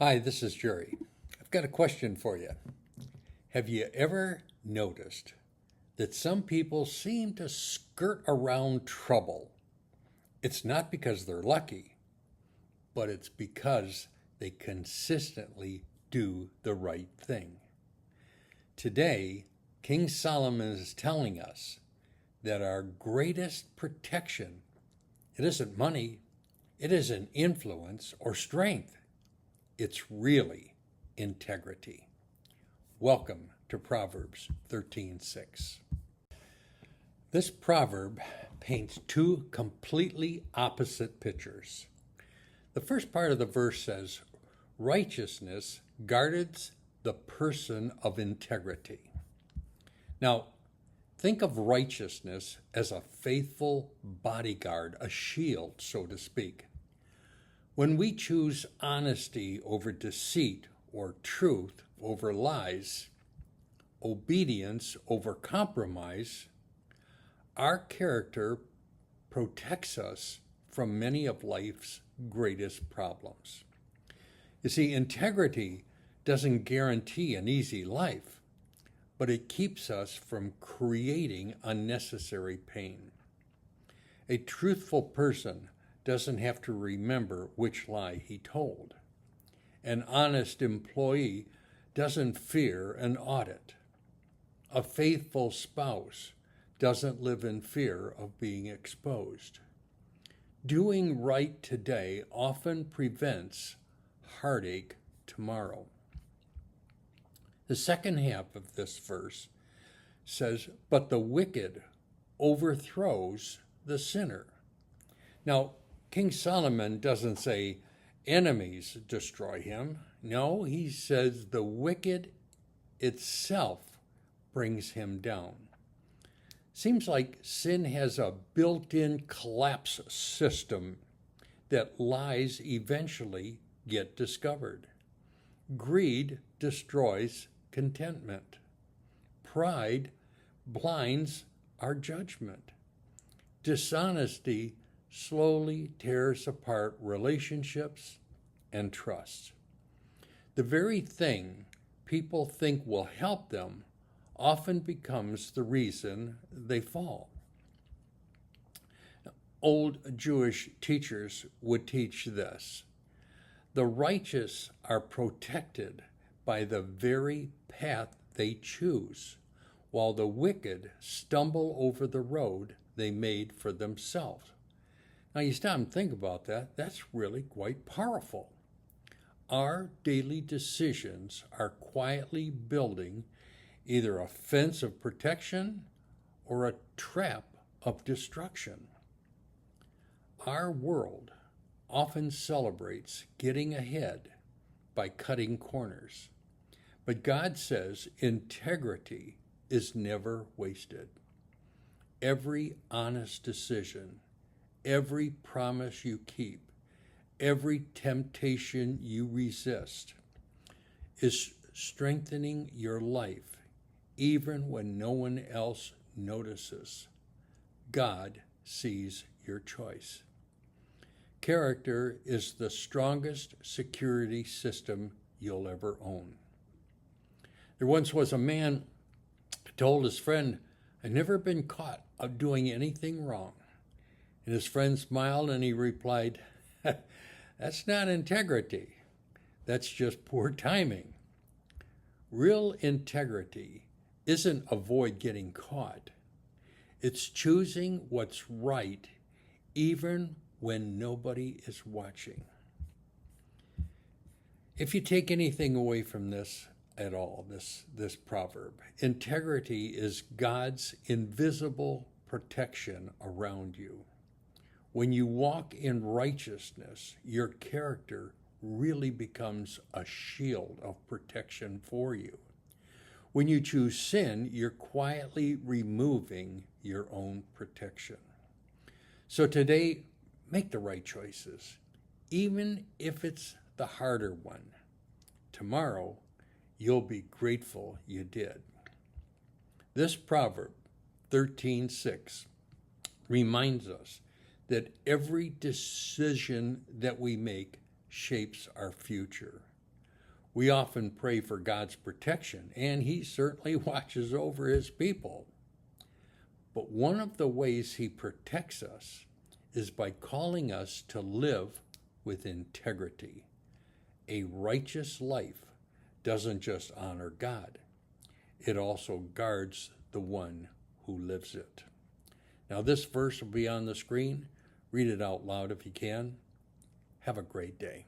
Hi, this is Jerry. I've got a question for you. Have you ever noticed that some people seem to skirt around trouble? It's not because they're lucky, but it's because they consistently do the right thing. Today, King Solomon is telling us that our greatest protection, it isn't money, it isn't influence or strength. It's really integrity. Welcome to Proverbs 13:6. This proverb paints two completely opposite pictures. The first part of the verse says, righteousness guards the person of integrity. Now, think of righteousness as a faithful bodyguard, a shield, so to speak. When we choose honesty over deceit or truth over lies, obedience over compromise, our character protects us from many of life's greatest problems. You see, integrity doesn't guarantee an easy life, but it keeps us from creating unnecessary pain. A truthful person doesn't have to remember which lie he told. An honest employee doesn't fear an audit. A faithful spouse doesn't live in fear of being exposed. Doing right today often prevents heartache tomorrow. The second half of this verse says, but the wicked overthrows the sinner. Now, King Solomon doesn't say enemies destroy him. No, he says the wicked itself brings him down. Seems like sin has a built-in collapse system that lies eventually get discovered. Greed destroys contentment. Pride blinds our judgment. Dishonesty slowly tears apart relationships and trust. The very thing people think will help them often becomes the reason they fall. Old Jewish teachers would teach this: the righteous are protected by the very path they choose, while the wicked stumble over the road they made for themselves. Now you stop and think about that. That's really quite powerful. Our daily decisions are quietly building either a fence of protection or a trap of destruction. Our world often celebrates getting ahead by cutting corners. But God says integrity is never wasted. Every honest decision, every promise you keep, every temptation you resist is strengthening your life, even when no one else notices. God sees your choice. Character is the strongest security system you'll ever own. There once was a man who told his friend, "I've never been caught of doing anything wrong." And his friend smiled and he replied, "That's not integrity. That's just poor timing." Real integrity isn't avoid getting caught. It's choosing what's right even when nobody is watching. If you take anything away from this at all, this proverb, integrity is God's invisible protection around you. When you walk in righteousness, your character really becomes a shield of protection for you. When you choose sin, you're quietly removing your own protection. So today, make the right choices, even if it's the harder one. Tomorrow, you'll be grateful you did. This proverb, 13:6, reminds us that every decision that we make shapes our future. We often pray for God's protection, and He certainly watches over His people. But one of the ways He protects us is by calling us to live with integrity. A righteous life doesn't just honor God, it also guards the one who lives it. Now, this verse will be on the screen. Read it out loud if you can. Have a great day.